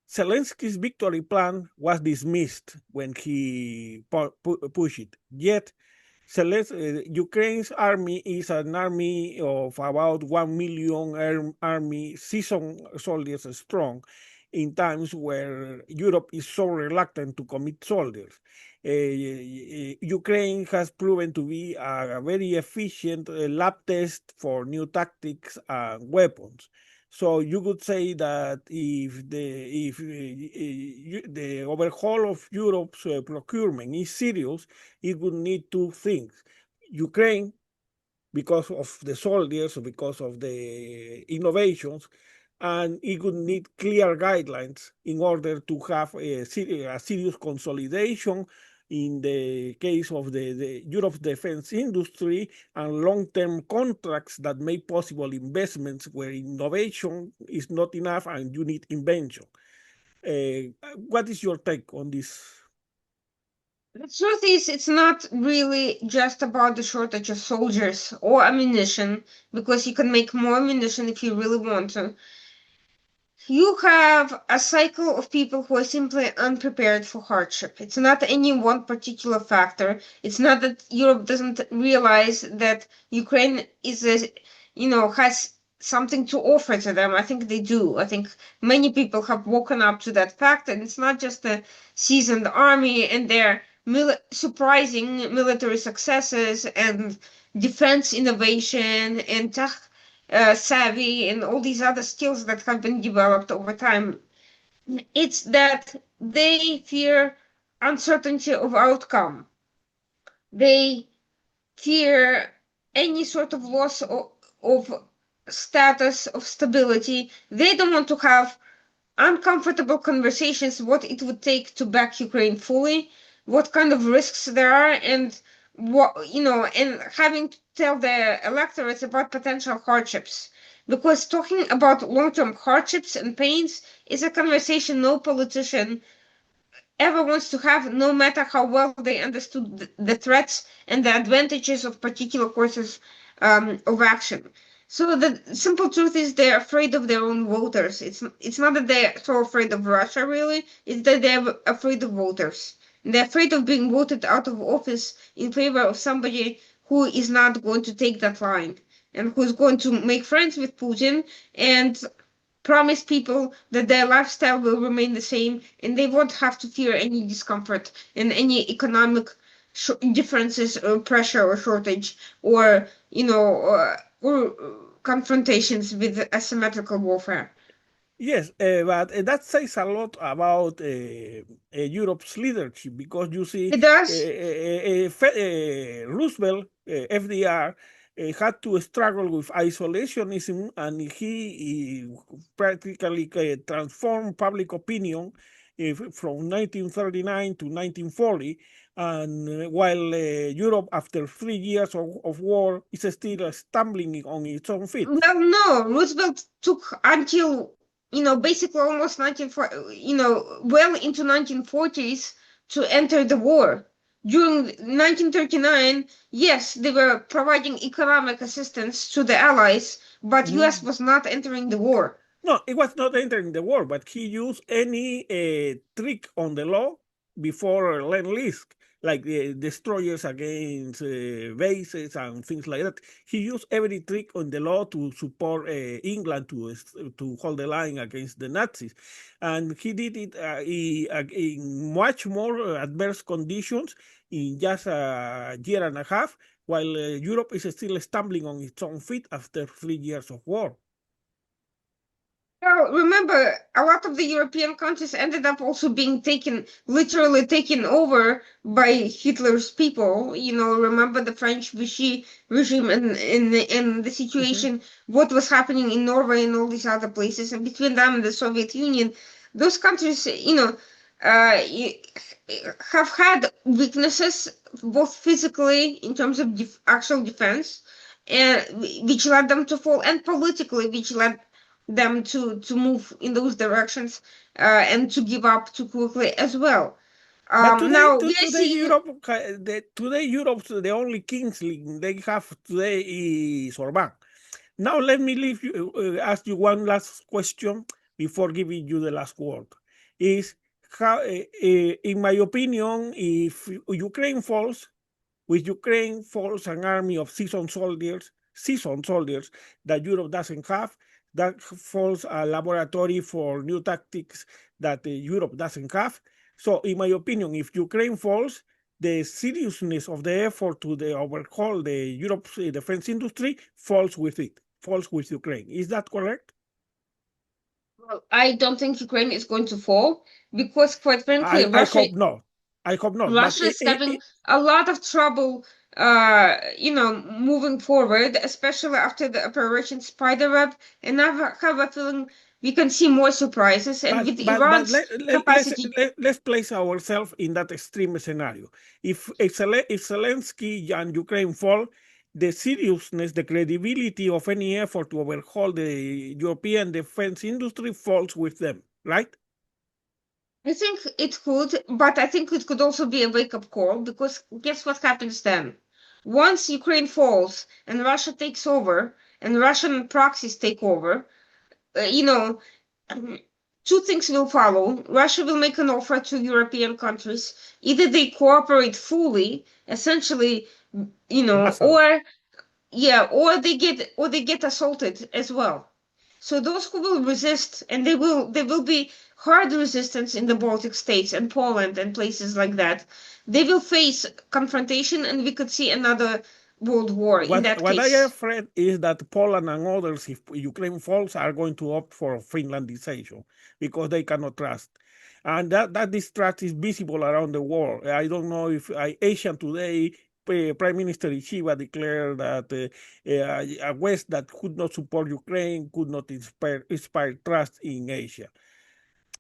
[SPEAKER 1] Zelensky's victory plan was dismissed when he pushed it. Yet, Ukraine's army is an army of about 1 million army seasoned soldiers strong in times where Europe is so reluctant to commit soldiers. Ukraine has proven to be a very efficient lab test for new tactics and weapons. So you could say that if the overhaul of Europe's procurement is serious, it would need two things: Ukraine, because of the soldiers, because of the innovations, and it would need clear guidelines in order to have a serious consolidation in the case of the Europe's defense industry, and long-term contracts that make possible investments where innovation is not enough and you need invention. What is your take on this?
[SPEAKER 2] The truth is, it's not really just about the shortage of soldiers or ammunition, because you can make more ammunition if you really want to. You have a cycle of people who are simply unprepared for hardship. It's not any one particular factor. It's not that Europe doesn't realize that Ukraine is a, has something to offer to them. I think they do. I think many people have woken up to that fact, and it's not just a seasoned army and their surprising military successes and defense innovation and tech savvy and all these other skills that have been developed over time. It's that they fear uncertainty of outcome. They fear any sort of loss of status, of stability. They don't want to have uncomfortable conversations what it would take to back Ukraine fully, what kind of risks there are, and and having to tell the electorates about potential hardships. Because talking about long-term hardships and pains is a conversation no politician ever wants to have, no matter how well they understood the threats and the advantages of particular courses of action. So the simple truth is they're afraid of their own voters. It's not that they're so afraid of Russia, really. It's that they're afraid of voters. They're afraid of being voted out of office in favor of somebody who is not going to take that line and who's going to make friends with Putin and promise people that their lifestyle will remain the same and they won't have to fear any discomfort and any economic differences or pressure or shortage or or confrontations with asymmetrical warfare.
[SPEAKER 1] Yes, but that says a lot about Europe's leadership, because you see,
[SPEAKER 2] It does.
[SPEAKER 1] Roosevelt, FDR, had to struggle with isolationism, and he practically transformed public opinion from 1939 to 1940. And while Europe, after 3 years of war, is still stumbling on its own feet.
[SPEAKER 2] Well, no, Roosevelt took until, basically almost well into 1940s to enter the war. During 1939, yes, they were providing economic assistance to the Allies, but US
[SPEAKER 1] Mhm.
[SPEAKER 2] was not entering the war.
[SPEAKER 1] No, it was not entering the war, but he used any trick on the law before Lend-Lease, like destroyers against bases and things like that. He used every trick on the law to support England to hold the line against the Nazis, and he did it in much more adverse conditions in just a year and a half, while Europe is still stumbling on its own feet after 3 years of war.
[SPEAKER 2] Well, remember, a lot of the European countries ended up also being literally taken over by Hitler's people. Remember the French Vichy regime and the
[SPEAKER 1] Mhm.
[SPEAKER 2] situation, what was happening in Norway and all these other places, and between them and the Soviet Union, those countries, have had weaknesses, both physically in terms of actual defense, and which led them to fall, and politically, which led them to move in those directions and to give up too quickly as well.
[SPEAKER 1] But today,
[SPEAKER 2] Now we are
[SPEAKER 1] today
[SPEAKER 2] seeing.
[SPEAKER 1] Europe, today Europe's the only kingsling they have today is Orban. Now let me ask you one last question before giving you the last word. Is how, in my opinion, if Ukraine falls, with Ukraine falls an army of seasoned soldiers that Europe doesn't have. That falls a laboratory for new tactics that Europe doesn't have. So, in my opinion, if Ukraine falls, the seriousness of the effort to overhaul the Europe's defense industry falls with it, falls with Ukraine. Is that correct?
[SPEAKER 2] Well, I don't think Ukraine is going to fall because, quite frankly,
[SPEAKER 1] I hope not. I hope not. But
[SPEAKER 2] Russia is having a lot of trouble, moving forward, especially after the Operation Spiderweb. And I have a feeling we can see more surprises. And with
[SPEAKER 1] But
[SPEAKER 2] Iran's capacity,
[SPEAKER 1] let's place ourselves in that extreme scenario. If Zelensky and Ukraine fall, the seriousness, the credibility of any effort to overhaul the European defense industry falls with them, right?
[SPEAKER 2] I think it could, but I think it could also be a wake-up call, because guess what happens then? Once Ukraine falls and Russia takes over and Russian proxies take over, you know, two things will follow. Russia will make an offer to European countries. Either they cooperate fully, essentially,
[SPEAKER 1] Vassals.
[SPEAKER 2] or yeah, or they get assaulted as well. So those who will resist, and there will be hard resistance in the Baltic states and Poland and places like that. They will face confrontation, and we could see another world war in that
[SPEAKER 1] What I
[SPEAKER 2] case.
[SPEAKER 1] have read is that Poland and others, if Ukraine falls, are going to opt for Finlandization because they cannot trust. And that distrust is visible around the world. I don't know if Asian Today, Prime Minister Ishiba declared that a West that could not support Ukraine could not inspire trust in Asia.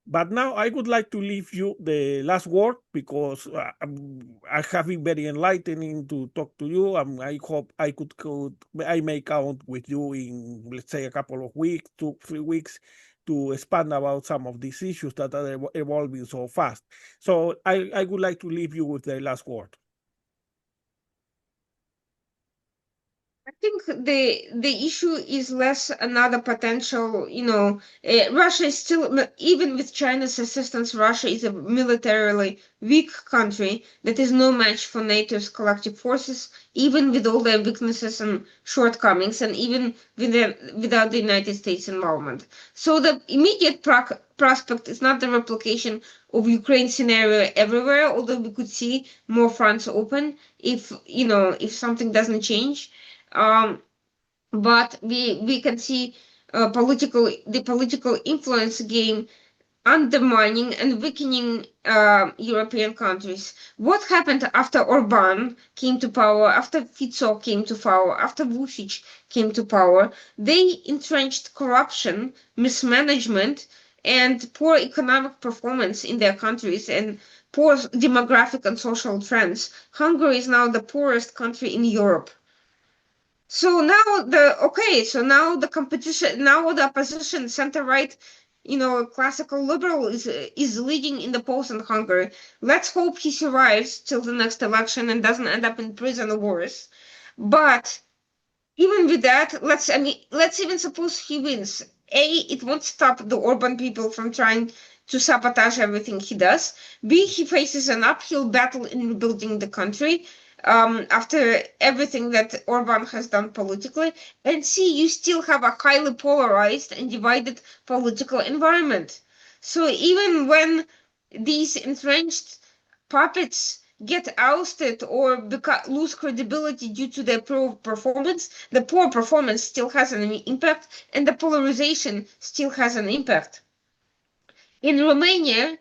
[SPEAKER 1] But now I would like to leave you the last word because I have been very enlightening to talk to you. I hope I may count with you in, let's say, a couple of weeks, 2, 3 weeks, to expand about some of these issues that are evolving so fast. So I would like to leave you with the last word.
[SPEAKER 2] I think the issue is less another potential, Russia is still, even with China's assistance, Russia is a militarily weak country that is no match for NATO's collective forces, even with all their weaknesses and shortcomings, and even without the United States involvement. So the immediate prospect is not the replication of Ukraine scenario everywhere, although we could see more fronts open if something doesn't change. Um, but we can see the political influence game undermining and weakening European countries. What happened after Orban came to power, after Fico came to power, after Vucic came to power? They entrenched corruption, mismanagement, and poor economic performance in their countries, and poor demographic and social trends. Hungary is now the poorest country in Europe. So now the competition, now the opposition, center right, classical liberal is leading in the polls in Hungary. Let's hope he survives till the next election and doesn't end up in prison or worse. But even with that, let's even suppose he wins. It won't stop the Orban people from trying to sabotage everything he does. B, he faces an uphill battle in rebuilding the country after everything that Orban has done politically. And C, you still have a highly polarized and divided political environment. So even when these entrenched puppets get ousted or lose credibility due to their poor performance, the poor performance still has an impact, and the polarization still has an impact. In Romania,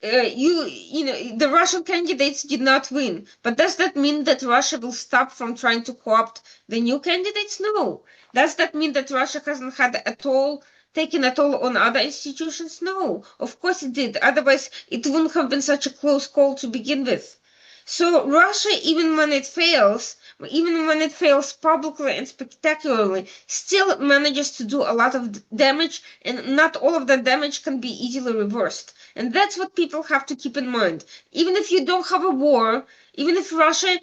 [SPEAKER 2] the Russian candidates did not win, but does that mean that Russia will stop from trying to co-opt the new candidates? No. Does that mean that Russia hasn't had taken a toll on other institutions? No. Of course it did. Otherwise, it wouldn't have been such a close call to begin with. So Russia, even when it fails publicly and spectacularly, still manages to do a lot of damage, and not all of that damage can be easily reversed. And that's what people have to keep in mind. Even if you don't have a war, even if Russia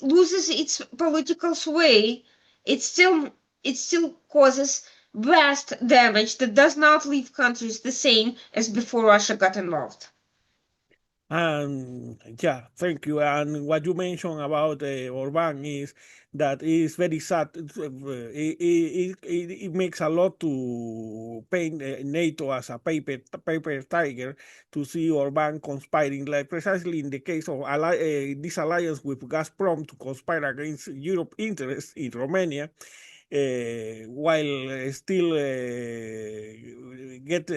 [SPEAKER 2] loses its political sway, it still causes vast damage that does not leave countries the same as before Russia got involved.
[SPEAKER 1] And yeah, thank you. And what you mentioned about Orban is that it's very sad. It makes a lot to paint NATO as a paper tiger to see Orban conspiring, like precisely in the case of this alliance with Gazprom to conspire against Europe interests in Romania while still get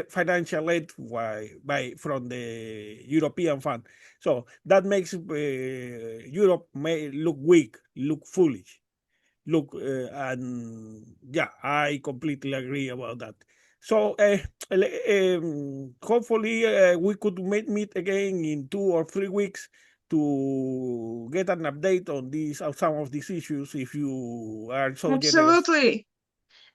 [SPEAKER 1] financial aid from the European fund. So that makes Europe may look weak, look foolish. look, and yeah, I completely agree about that. So hopefully we could meet again in 2 or 3 weeks to get an update on these some of these issues if you are so generous.
[SPEAKER 2] Absolutely.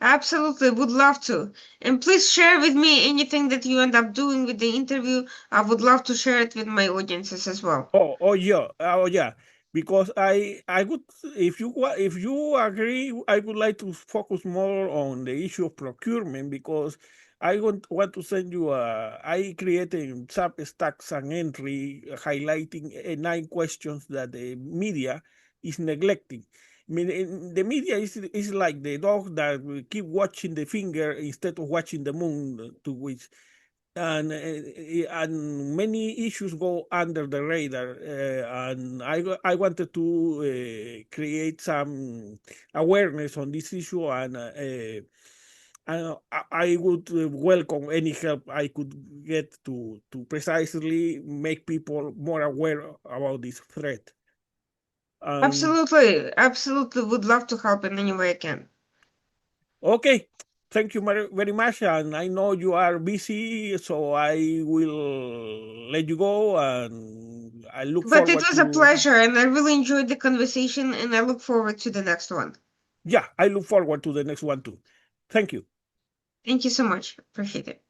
[SPEAKER 2] Absolutely, would love to. And please share with me anything that you end up doing with the interview. I would love to share it with my audiences as well.
[SPEAKER 1] Oh yeah, because I would, if you agree, I would like to focus more on the issue of procurement because I want to send you I created in Substacks an entry highlighting 9 questions that the media is neglecting. I mean, the media is like the dog that will keep watching the finger instead of watching the moon, to which and many issues go under the radar. And I wanted to create some awareness on this issue, and I would welcome any help I could get to precisely make people more aware about this threat. Um,
[SPEAKER 2] Absolutely, absolutely, would love to help in any way I can.
[SPEAKER 1] okay. Thank you very much. And I know you are busy, so I will let you go. And I look
[SPEAKER 2] But it
[SPEAKER 1] forward
[SPEAKER 2] was a
[SPEAKER 1] to,
[SPEAKER 2] pleasure, and I really enjoyed the conversation, and I look forward to the next one.
[SPEAKER 1] yeah, I look forward to the next one too. Thank you.
[SPEAKER 2] Thank you so much. Appreciate it.